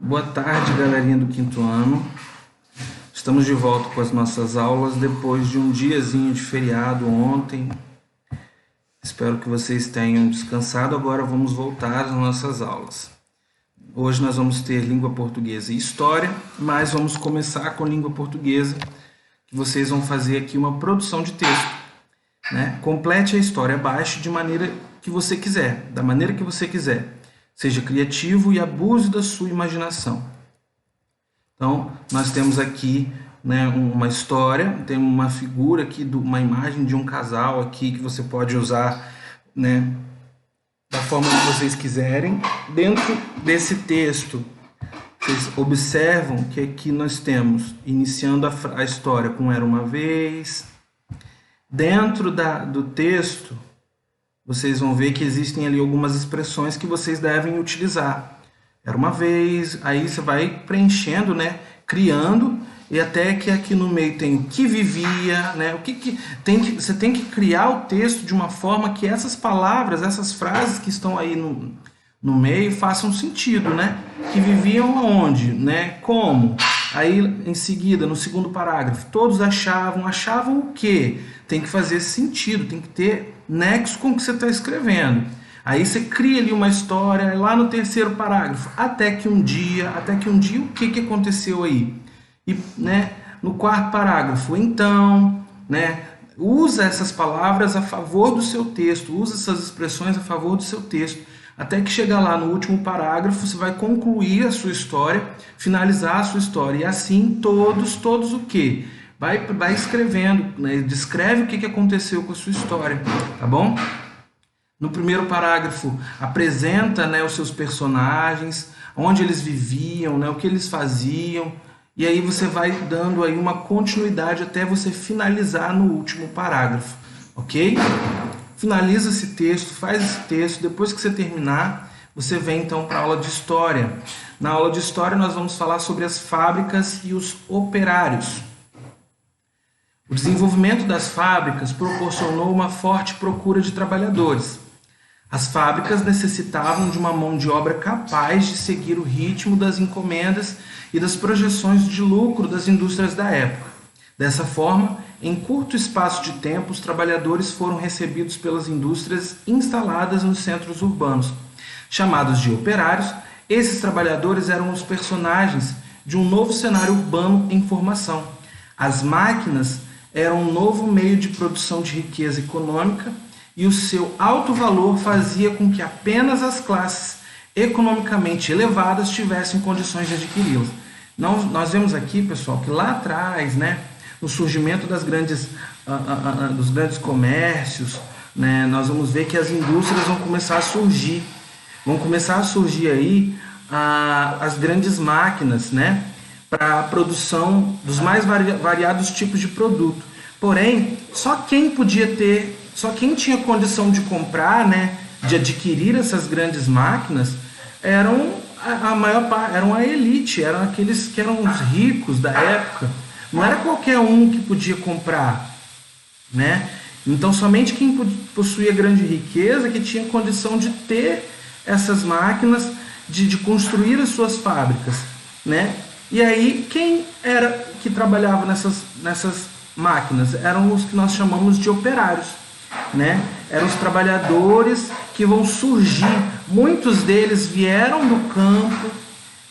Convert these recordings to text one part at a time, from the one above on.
Boa tarde, galerinha do quinto ano. Estamos de volta com as nossas aulas depois de um diazinho de feriado ontem. Espero que vocês tenham descansado. Agora vamos voltar às nossas aulas. Hoje nós vamos ter língua portuguesa e história, mas vamos começar com língua portuguesa, que vocês vão fazer aqui uma produção de texto, né? Complete a história abaixo de maneira que você quiser, da maneira que você quiser. Seja criativo e abuse da sua imaginação. Então, nós temos aqui, né, uma história, tem uma figura aqui, uma imagem de um casal aqui que você pode usar, né, da forma que vocês quiserem. Dentro desse texto, vocês observam que aqui nós temos, iniciando a história com Era Uma Vez. Dentro do texto, vocês vão ver que existem ali algumas expressões que vocês devem utilizar. Era uma vez, aí você vai preenchendo, né, criando, e até que aqui no meio tem o que vivia, né, você tem que criar o texto de uma forma que essas palavras, essas frases que estão aí no meio façam sentido, né? Que viviam aonde, né? Como? Aí em seguida, no segundo parágrafo, todos achavam o quê? Tem que fazer sentido, tem que ter nexo com o que você está escrevendo. Aí você cria ali uma história, lá no terceiro parágrafo, até que um dia, o que aconteceu aí? E, né, no quarto parágrafo, então, né, usa essas palavras a favor do seu texto, usa essas expressões a favor do seu texto, até que chegar lá no último parágrafo, você vai concluir a sua história, finalizar a sua história, e assim todos o quê? Vai escrevendo, né? Descreve o que aconteceu com a sua história, tá bom? No primeiro parágrafo, apresenta, né, os seus personagens, onde eles viviam, né, o que eles faziam, e aí você vai dando aí uma continuidade até você finalizar no último parágrafo, ok? Finaliza esse texto, faz esse texto, depois que você terminar, você vem então para a aula de história. Na aula de história nós vamos falar sobre as fábricas e os operários. O desenvolvimento das fábricas proporcionou uma forte procura de trabalhadores. As fábricas necessitavam de uma mão de obra capaz de seguir o ritmo das encomendas e das projeções de lucro das indústrias da época. Dessa forma, em curto espaço de tempo, os trabalhadores foram recebidos pelas indústrias instaladas nos centros urbanos. Chamados de operários, esses trabalhadores eram os personagens de um novo cenário urbano em formação. As máquinas eram um novo meio de produção de riqueza econômica e o seu alto valor fazia com que apenas as classes economicamente elevadas tivessem condições de adquiri-las. Nós vemos aqui, pessoal, que lá atrás, né, no surgimento dos grandes comércios, né, nós vamos ver que as indústrias vão começar a surgir. Vão começar a surgir aí as grandes máquinas, né, para a produção dos mais variados tipos de produto. Porém, só quem tinha condição de comprar, né, de adquirir essas grandes máquinas, eram a elite, eram aqueles que eram os ricos da época. Não era qualquer um que podia comprar, né? Então, somente quem possuía grande riqueza que tinha condição de ter essas máquinas, de construir as suas fábricas, né? E aí, quem era que trabalhava nessas máquinas? Eram os que nós chamamos de operários, né? Eram os trabalhadores que vão surgir. Muitos deles vieram do campo,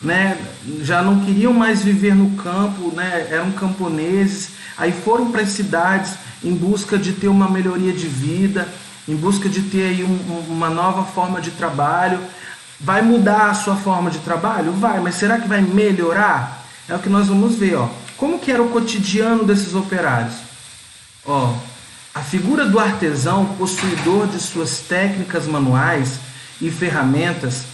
né? Já não queriam mais viver no campo, né? Eram camponeses, aí foram para as cidades em busca de ter uma melhoria de vida, em busca de ter aí uma nova forma de trabalho. Vai mudar a sua forma de trabalho? Vai, mas será que vai melhorar? É o que nós vamos ver, ó. Como que era o cotidiano desses operários? Ó, a figura do artesão, possuidor de suas técnicas manuais e ferramentas,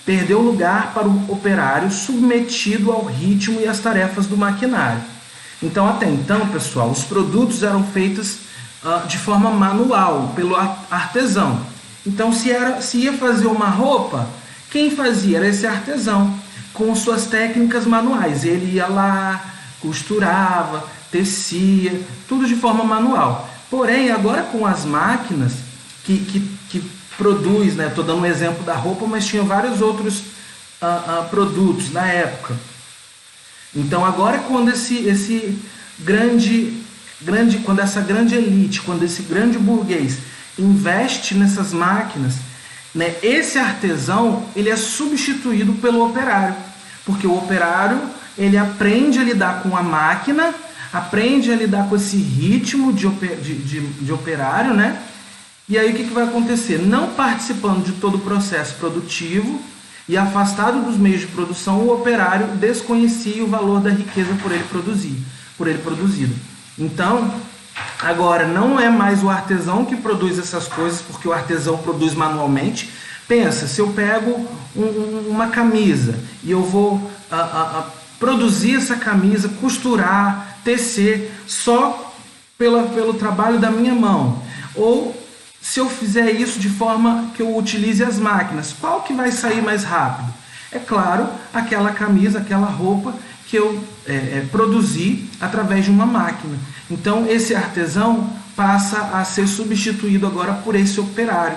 perdeu lugar para o operário submetido ao ritmo e às tarefas do maquinário. Então, até então, pessoal, os produtos eram feitos de forma manual, pelo artesão. Então, se ia fazer uma roupa, quem fazia era esse artesão, com suas técnicas manuais. Ele ia lá, costurava, tecia, tudo de forma manual. Porém, agora com as máquinas que produz, né? Estou dando um exemplo da roupa, mas tinha vários outros produtos na época. Então agora quando quando essa grande elite, quando esse grande burguês investe nessas máquinas, né, esse artesão ele é substituído pelo operário, porque o operário ele aprende a lidar com a máquina, aprende a lidar com esse ritmo de operário, né? E aí o que vai acontecer? Não participando de todo o processo produtivo e afastado dos meios de produção, o operário desconhecia o valor da riqueza por ele produzido. Então, agora não é mais o artesão que produz essas coisas, porque o artesão produz manualmente. Pensa, se eu pego uma camisa e eu vou produzir essa camisa, costurar, tecer só pelo trabalho da minha mão, ou se eu fizer isso de forma que eu utilize as máquinas, qual que vai sair mais rápido? É claro, aquela camisa, aquela roupa que eu produzi através de uma máquina. Então esse artesão passa a ser substituído agora por esse operário,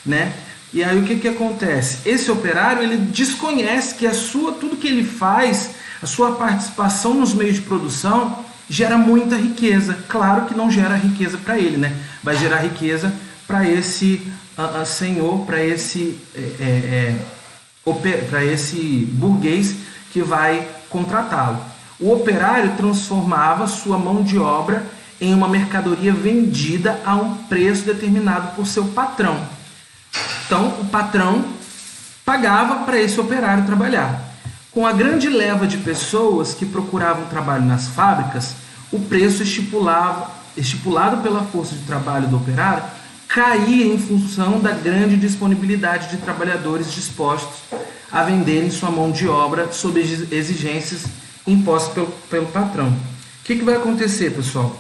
né? E aí o que acontece? Esse operário ele desconhece que tudo que ele faz, a sua participação nos meios de produção gera muita riqueza. Claro que não gera riqueza para ele, né? Vai gerar riqueza para esse senhor, para esse burguês que vai contratá-lo. O operário transformava sua mão de obra em uma mercadoria vendida a um preço determinado por seu patrão. Então, o patrão pagava para esse operário trabalhar. Com a grande leva de pessoas que procuravam trabalho nas fábricas, o preço estipulado pela força de trabalho do operário caía em função da grande disponibilidade de trabalhadores dispostos a venderem sua mão de obra sob exigências impostas pelo patrão. O que vai acontecer, pessoal?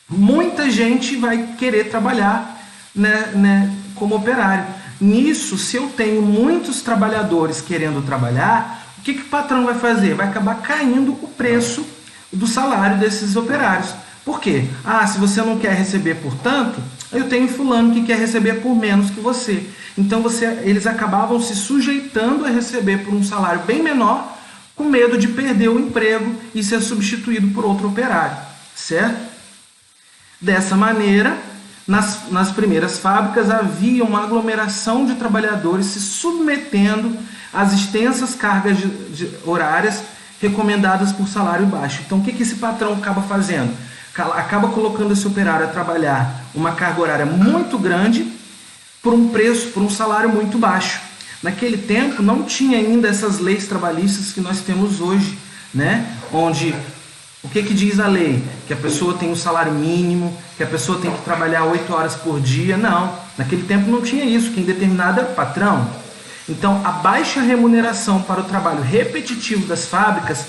Muita gente vai querer trabalhar, né, como operário. Nisso, se eu tenho muitos trabalhadores querendo trabalhar, o que o patrão vai fazer? Vai acabar caindo o preço do salário desses operários. Por quê? Se você não quer receber por tanto, eu tenho fulano que quer receber por menos que você. Então eles acabavam se sujeitando a receber por um salário bem menor, com medo de perder o emprego e ser substituído por outro operário, certo? Dessa maneira, nas primeiras fábricas havia uma aglomeração de trabalhadores se submetendo às extensas cargas horárias recomendadas por salário baixo. Então o que esse patrão acaba fazendo? Acaba colocando esse operário a trabalhar uma carga horária muito grande por um salário muito baixo. Naquele tempo não tinha ainda essas leis trabalhistas que nós temos hoje, né? Onde o que diz a lei? Que a pessoa tem um salário mínimo, que a pessoa tem que trabalhar 8 horas por dia. Não, naquele tempo não tinha isso. Quem determinava era o patrão. Então a baixa remuneração para o trabalho repetitivo das fábricas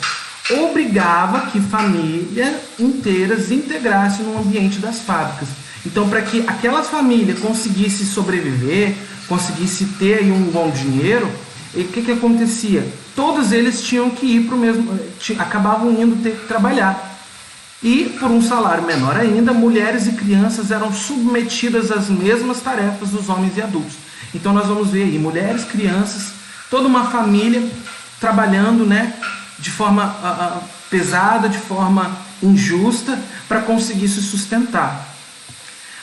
obrigava que famílias inteiras integrassem no ambiente das fábricas. Então, para que aquela família conseguisse sobreviver, conseguisse ter aí um bom dinheiro, o que acontecia? Todos eles tinham que ir para o mesmo, acabavam indo ter que trabalhar. E, por um salário menor ainda, mulheres e crianças eram submetidas às mesmas tarefas dos homens e adultos. Então, nós vamos ver aí mulheres, crianças, toda uma família trabalhando, né, de forma pesada, de forma injusta, para conseguir se sustentar.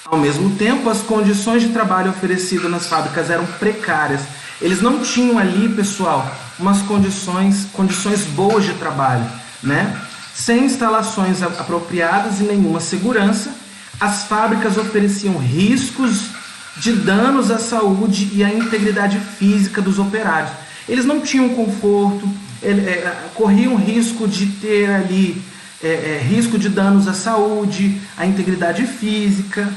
Ao mesmo tempo, as condições de trabalho oferecidas nas fábricas eram precárias. Eles não tinham ali, pessoal, umas condições boas de trabalho, né? Sem instalações apropriadas e nenhuma segurança, as fábricas ofereciam riscos de danos à saúde e à integridade física dos operários. Eles não tinham conforto, corriam risco de ter ali risco de danos à saúde, à integridade física,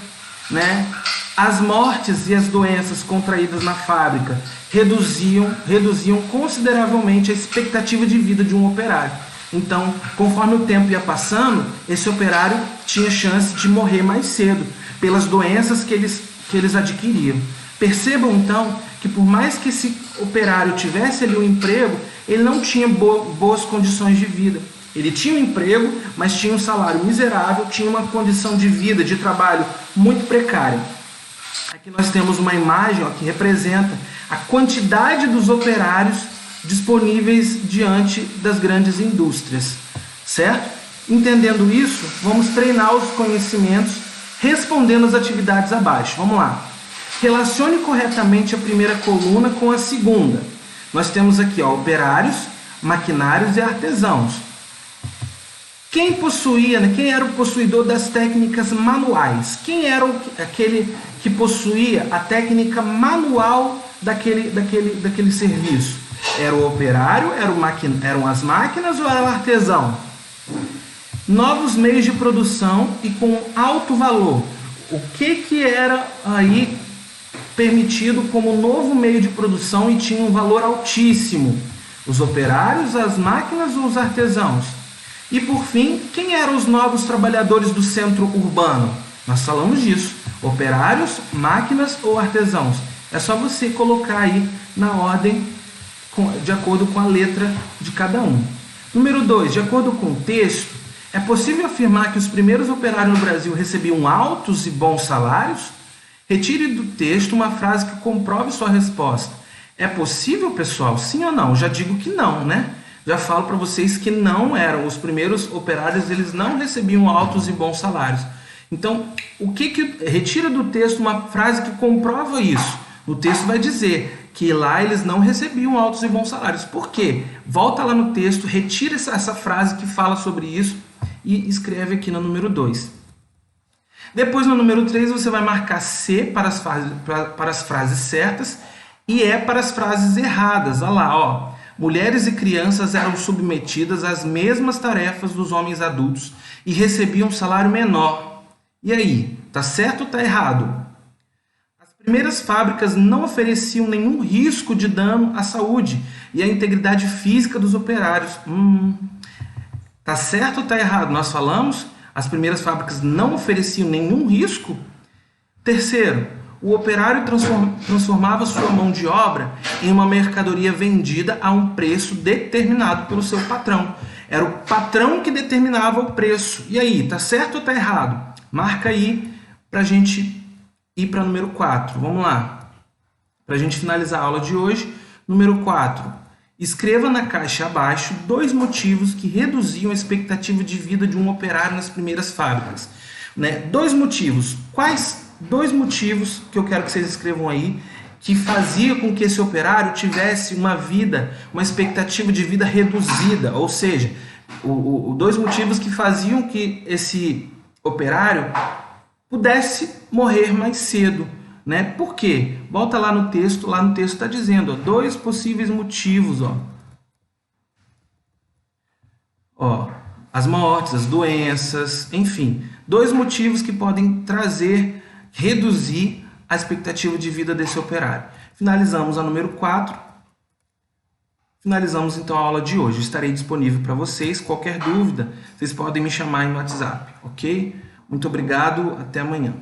né? As mortes e as doenças contraídas na fábrica reduziam consideravelmente a expectativa de vida de um operário. Então, conforme o tempo ia passando, esse operário tinha chance de morrer mais cedo pelas doenças que eles adquiriam. Percebam então que por mais que esse operário tivesse ali um emprego, ele não tinha boas condições de vida. Ele tinha um emprego, mas tinha um salário miserável, tinha uma condição de vida, de trabalho muito precária. Aqui nós temos uma imagem que representa a quantidade dos operários disponíveis diante das grandes indústrias, certo? Entendendo isso, vamos treinar os conhecimentos respondendo as atividades abaixo. Vamos lá. Relacione corretamente a primeira coluna com a segunda. Nós temos aqui, ó, operários, maquinários e artesãos. Quem possuía, né, quem era o possuidor das técnicas manuais? Quem era aquele que possuía a técnica manual daquele serviço? Era o operário, eram as máquinas ou era o artesão? Novos meios de produção e com alto valor. O que era aí permitido como novo meio de produção e tinha um valor altíssimo? Os operários, as máquinas ou os artesãos? E por fim, quem eram os novos trabalhadores do centro urbano? Nós falamos disso. Operários, máquinas ou artesãos? É só você colocar aí na ordem de acordo com a letra de cada um. Número 2, de acordo com o texto, é possível afirmar que os primeiros operários no Brasil recebiam altos e bons salários? Retire do texto uma frase que comprove sua resposta. É possível, pessoal? Sim ou não? Já digo que não, né? Já falo para vocês que não eram. Os primeiros operários, eles não recebiam altos e bons salários. Então, retira do texto uma frase que comprova isso. O texto vai dizer que lá eles não recebiam altos e bons salários. Por quê? Volta lá no texto, retira essa frase que fala sobre isso e escreve aqui no número 2. Depois, no número 3, você vai marcar C para as frases certas e E para as frases erradas. Olha lá, ó. Mulheres e crianças eram submetidas às mesmas tarefas dos homens adultos e recebiam um salário menor. E aí, tá certo ou tá errado? As primeiras fábricas não ofereciam nenhum risco de dano à saúde e à integridade física dos operários. Tá certo ou tá errado? Nós falamos, as primeiras fábricas não ofereciam nenhum risco. Terceiro, o operário transformava sua mão de obra em uma mercadoria vendida a um preço determinado pelo seu patrão. Era o patrão que determinava o preço. E aí, tá certo ou tá errado? Marca aí para a gente ir para o número 4. Vamos lá. Para a gente finalizar a aula de hoje, número 4. Escreva na caixa abaixo 2 motivos que reduziam a expectativa de vida de um operário nas primeiras fábricas. 2 motivos. Quais 2 motivos que eu quero que vocês escrevam aí que fazia com que esse operário tivesse uma expectativa de vida reduzida? Ou seja, 2 motivos que faziam que esse operário pudesse morrer mais cedo. Por quê? Volta lá no texto está dizendo, ó, 2 possíveis motivos, ó, as mortes, as doenças, enfim, 2 motivos que podem reduzir a expectativa de vida desse operário. Finalizamos a número 4. Finalizamos então a aula de hoje. Estarei disponível para vocês. Qualquer dúvida, vocês podem me chamar no WhatsApp, ok? Muito obrigado, até amanhã.